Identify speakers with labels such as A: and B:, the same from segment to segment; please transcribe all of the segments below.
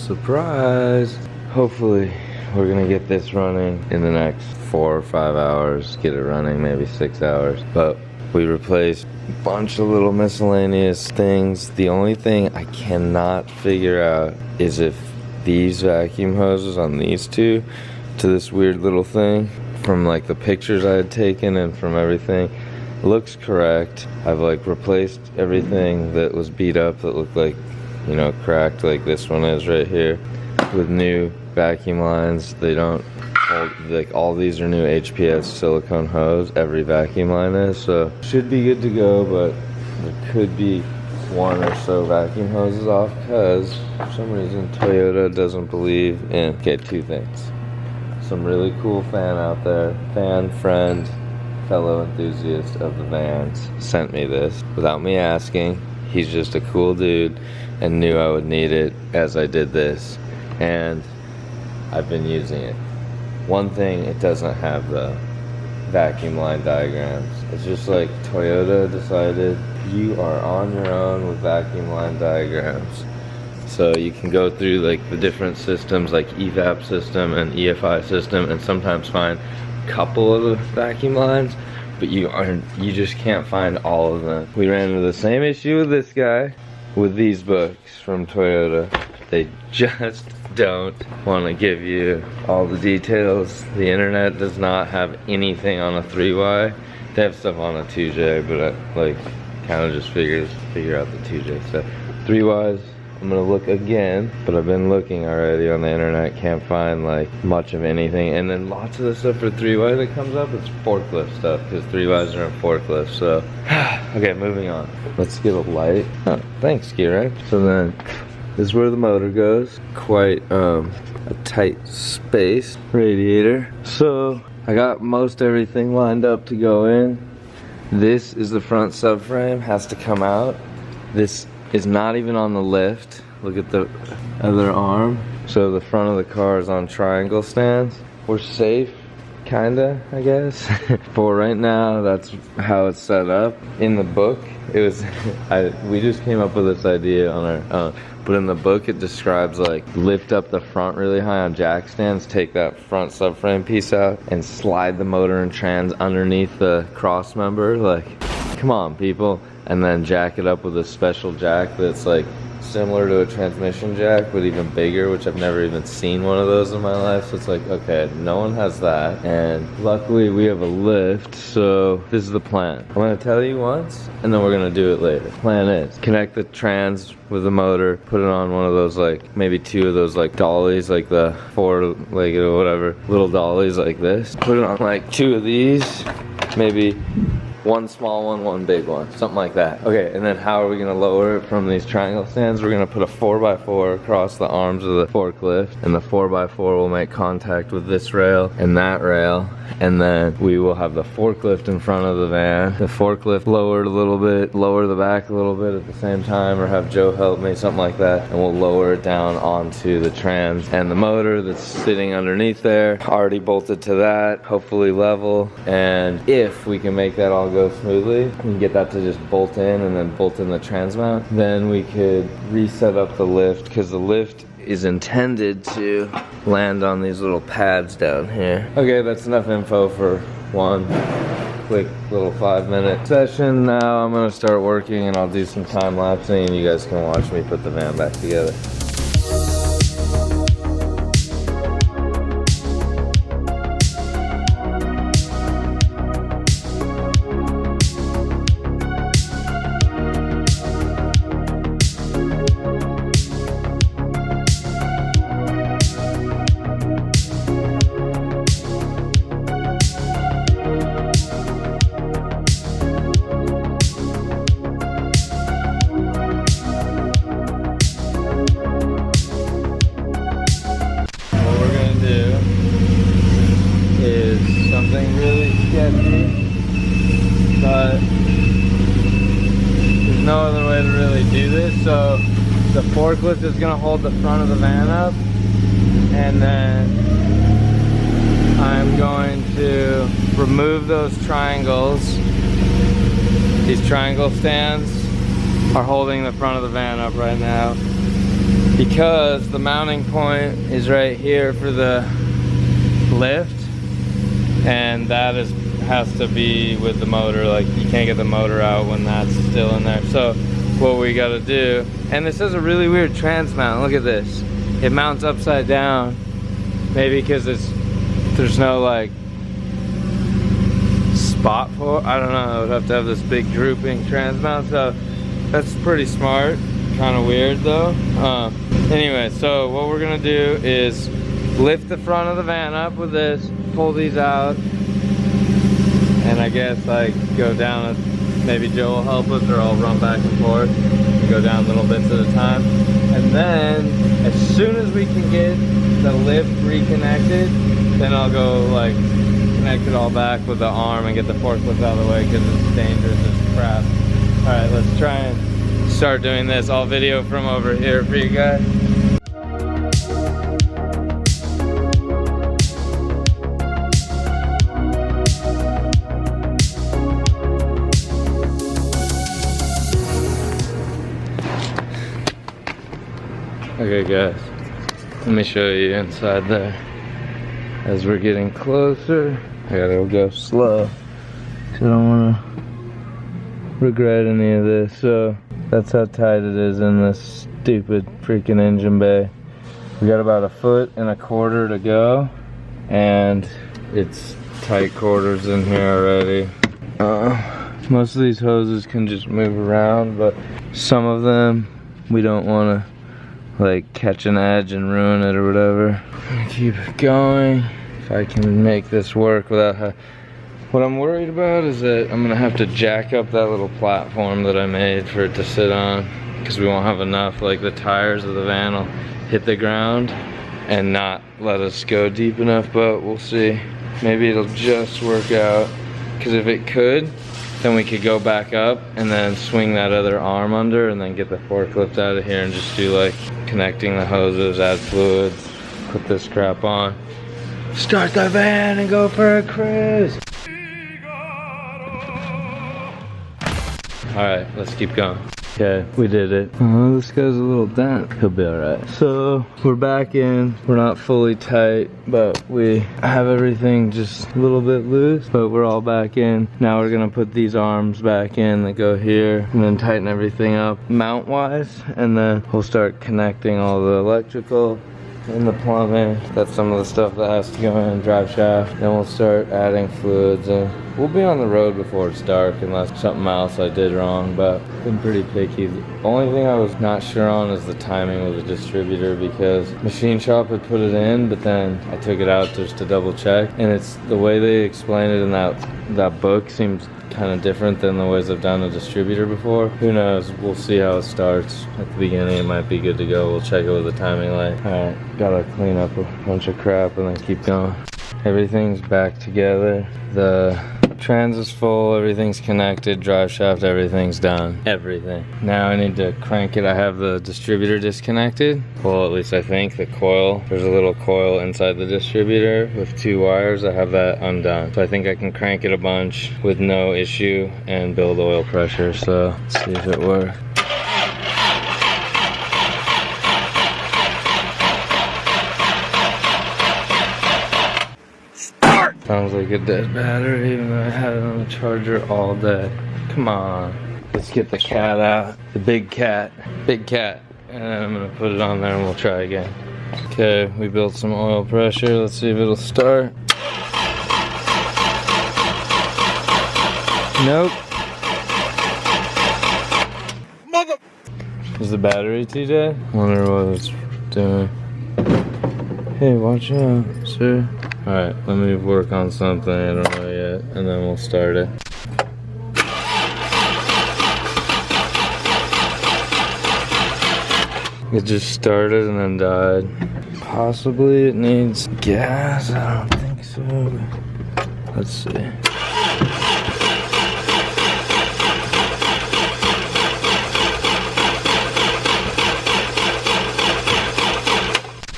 A: Surprise! Hopefully we're gonna get this running in the next 4 or 5 hours. Get it running, maybe 6 hours. But we replaced a bunch of little miscellaneous things. The only thing I cannot figure out is if these vacuum hoses on these two to this weird little thing from like the pictures I had taken and from everything looks correct. I've like replaced everything that was beat up that looked like, you know, cracked like this one is right here with new vacuum lines. They don't hold, like all these are new HPS silicone hose, every vacuum line is, so should be good to go, but there could be one or so vacuum hoses off because for some reason Toyota doesn't believe in, okay, two things. Some really cool fan out there, fan, friend, fellow enthusiast of the vans sent me this without me asking. He's just a cool dude and knew I would need it as I did this, and I've been using it. One thing, it doesn't have the vacuum line diagrams. It's just like Toyota decided you are on your own with vacuum line diagrams. So you can go through like the different systems like EVAP system and EFI system and sometimes find a couple of the vacuum lines, but you just can't find all of them. We ran into the same issue with this guy with these books from Toyota. They just don't want to give you all the details. The internet does not have anything on a 3Y. They have stuff on a 2J, but I like kind of just figure out the 2J stuff. 3Ys, I'm gonna look again, but I've been looking already on the internet, can't find like much of anything. And then lots of the stuff for 3Y that comes up, it's forklift stuff, because 3Ys are in forklifts, so. Okay, moving on. Let's get a light. Oh, thanks, Kira. So then, this is where the motor goes. Quite a tight space. Radiator. So, I got most everything lined up to go in. This is the front subframe, has to come out. This is not even on the lift. Look at the other arm. So the front of the car is on triangle stands. We're safe, kinda, I guess. For right now, that's how it's set up. In the book, it was, we just came up with this idea on our own. But in the book, it describes like lift up the front really high on jack stands, take that front subframe piece out, and slide the motor and trans underneath the cross member. Like, come on, people. And then jack it up with a special jack that's like similar to a transmission jack, but even bigger, which I've never even seen one of those in my life. So it's like, okay, no one has that. And luckily we have a lift, so this is the plan. I'm gonna tell you once, and then we're gonna do it later. Plan is, connect the trans with the motor, put it on one of those like, maybe two of those like dollies, like the four-legged or whatever, little dollies like this. Put it on like two of these, maybe one small one, one big one, something like that. Okay, and then how are we gonna lower it from these triangle stands? We're gonna put a 4x4 across the arms of the forklift, and the 4x4 will make contact with this rail and that rail, and then we will have the forklift in front of the van. The forklift lowered a little bit, lower the back a little bit at the same time, or have Joe help me, something like that, and we'll lower it down onto the trans. And the motor that's sitting underneath there, already bolted to that, hopefully level, and if we can make that all go smoothly, we can get that to just bolt in and then bolt in the trans mount, then we could reset up the lift, because the lift is intended to land on these little pads down here. Okay, that's enough info for one quick little 5-minute session. Now I'm gonna start working and I'll do some time lapsing and you guys can watch me put the van back together. But there's no other way to really do this. So the forklift is going to hold the front of the van up, and then I'm going to remove those triangles. These triangle stands are holding the front of the van up right now. because the mounting point is right here for the lift, and that has to be with the motor. Like, you can't get the motor out when that's still in there. So what we got to do, and this is a really weird trans mount. Look at this. It mounts upside down, maybe because there's no like spot for, I don't know, I would have to have this big drooping trans mount. So that's pretty smart, kind of weird though. Anyway, so what we're gonna do is lift the front of the van up with this, pull these out, and I guess like go down. Maybe Joe will help us, or I'll run back and forth and go down little bits at a time. And then as soon as we can get the lift reconnected, then I'll go like connect it all back with the arm and get the forklift out of the way, because it's dangerous as crap. All right, let's try and start doing this. I'll video from over here for you guys. Okay guys, let me show you inside there. As we're getting closer, I gotta go slow, because I don't want to regret any of this. So that's how tight it is in this stupid freaking engine bay. We got about 1.25 feet to go, and it's tight quarters in here already. Most of these hoses can just move around, but some of them we don't want to like catch an edge and ruin it or whatever. I'm gonna keep going. If I can make this work without what I'm worried about is that I'm gonna have to jack up that little platform that I made for it to sit on, because we won't have enough. Like, the tires of the van will hit the ground and not let us go deep enough, but we'll see. Maybe it'll just work out, because if it could, then we could go back up and then swing that other arm under and then get the forklift out of here and just do like connecting the hoses, add fluids, put this crap on, start the van and go for a cruise. All right, let's keep going. Okay, we did it. Oh, this guy's a little dent. He'll be all right. So we're back in. We're not fully tight, but we have everything just a little bit loose, but we're all back in. Now we're gonna put these arms back in that go here, and then tighten everything up mount wise, and then we'll start connecting all the electrical and the plumbing. That's some of the stuff that has to go in, drive shaft. Then we'll start adding fluids, and we'll be on the road before it's dark unless something else I did wrong, but I've been pretty picky. The only thing I was not sure on is the timing with the distributor, because Machine Shop had put it in, but then I took it out just to double check, and it's the way they explain it in that book seems kind of different than the ways I've done a distributor before. Who knows? We'll see how it starts. At the beginning it might be good to go. We'll check it with the timing light. Alright, gotta clean up a bunch of crap and then keep going. Everything's back together. The trans is full, everything's connected, drive shaft, everything's done. Everything. Now I need to crank it. I have the distributor disconnected. Well, at least I think the coil. There's a little coil inside the distributor with 2 wires. I have that undone. So I think I can crank it a bunch with no issue and build oil pressure. So let's see if it works. Sounds like a dead battery, even though I had it on the charger all day. Come on. Let's get the cat out. The big cat. Big cat. And then I'm gonna put it on there and we'll try again. Okay, we built some oil pressure. Let's see if it'll start. Nope. Mother. Is the battery too dead? Wonder what it's doing. Hey, watch out, sir. Alright, let me work on something, I don't know yet, and then we'll start it. It just started and then died. Possibly it needs gas, I don't think so. Let's see.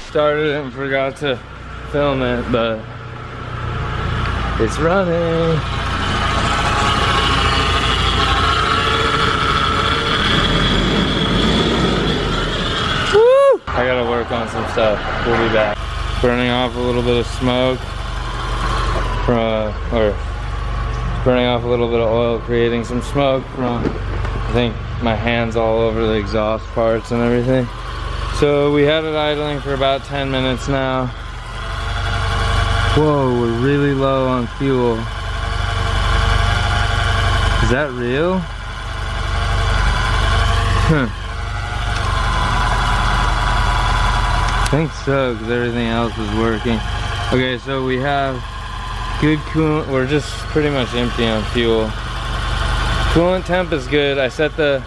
A: Started it and forgot to film it, but it's running. Woo! on some stuff. We'll be back. Burning off a little bit of smoke from, or burning off a little bit of oil, creating some smoke from, I think, my hands all over the exhaust parts and everything. So we had it idling for about 10 minutes now. Whoa, we're really low on fuel. Is that real? Huh. I think so, because everything else is working. Okay, so we have good coolant. We're just pretty much empty on fuel. Coolant temp is good. I set the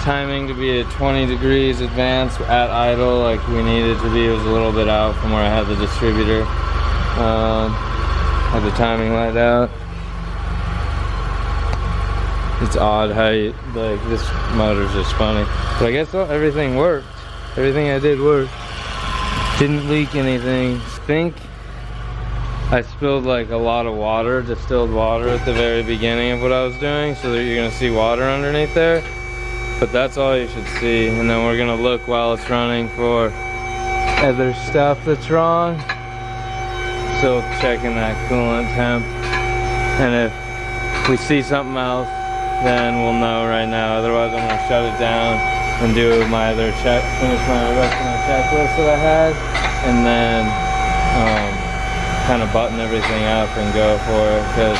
A: timing to be at 20 degrees advanced at idle, like we needed to be. It was a little bit out from where I had the distributor. Had the timing light out. It's odd how you, like, this motor's just funny. But I guess everything worked. Everything I did worked. Didn't leak anything. I think I spilled like a lot of water, distilled water at the very beginning of what I was doing, so that you're gonna see water underneath there. But that's all you should see. And then we're gonna look while it's running for other stuff that's wrong. Still checking that coolant temp. And if we see something else, then we'll know right now. Otherwise I'm gonna shut it down and do my other check, finish my rest of my checklist that I had, and then kind of button everything up and go for it, because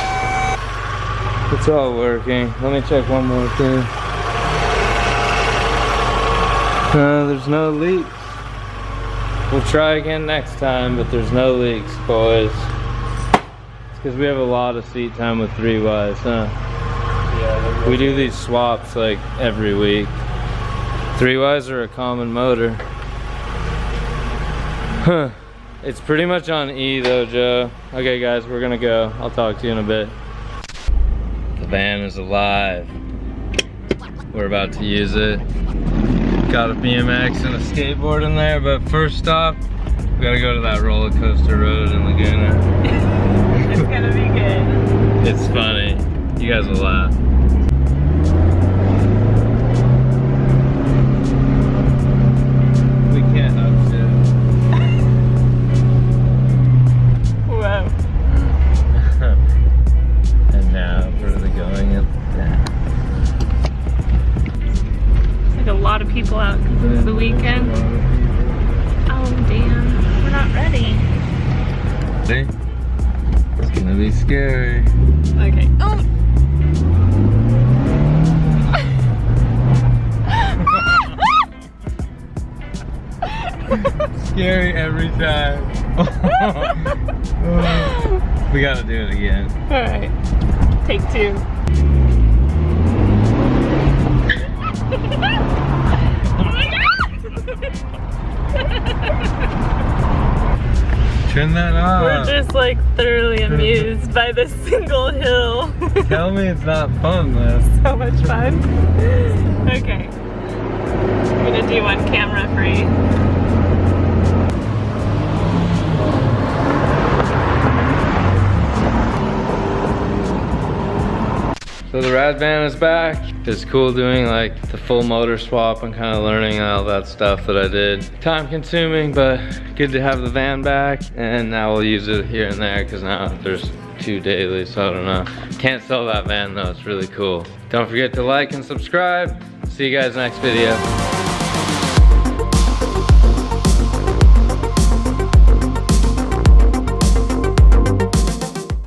A: it's all working. Let me check one more thing. There's no leaks. We'll try again next time, but there's no leaks, boys. It's because we have a lot of seat time with 3Ys, huh? Yeah, we do these swaps like every week. 3Ys are a common motor. Huh. It's pretty much on E though, Joe. Okay guys, we're gonna go. I'll talk to you in a bit. The van is alive. We're about to use it. Got a BMX and a skateboard in there, but first stop, we gotta go to that roller coaster road in Laguna.
B: It's gonna be good.
A: It's funny. You guys will laugh. We can't upshift.
B: Whoa.
A: And now for the going up down.
B: It's like a lot of people out because it's the weekend. Oh damn, we're not ready.
A: See? It's gonna be scary.
B: Okay. Oh.
A: Scary every time. We gotta do it again.
B: Alright. Take two. Oh my god!
A: Turn that off.
B: We're just like thoroughly amused by this single hill.
A: Tell me it's not fun though.
B: So much fun. Okay. I'm gonna do one camera free.
A: So the RAD van is back. It's cool doing like the full motor swap and kind of learning all that stuff that I did. Time consuming, but good to have the van back. And now we'll use it here and there because now there's 2 daily, so I don't know. Can't sell that van though, it's really cool. Don't forget to like and subscribe. See you guys next video.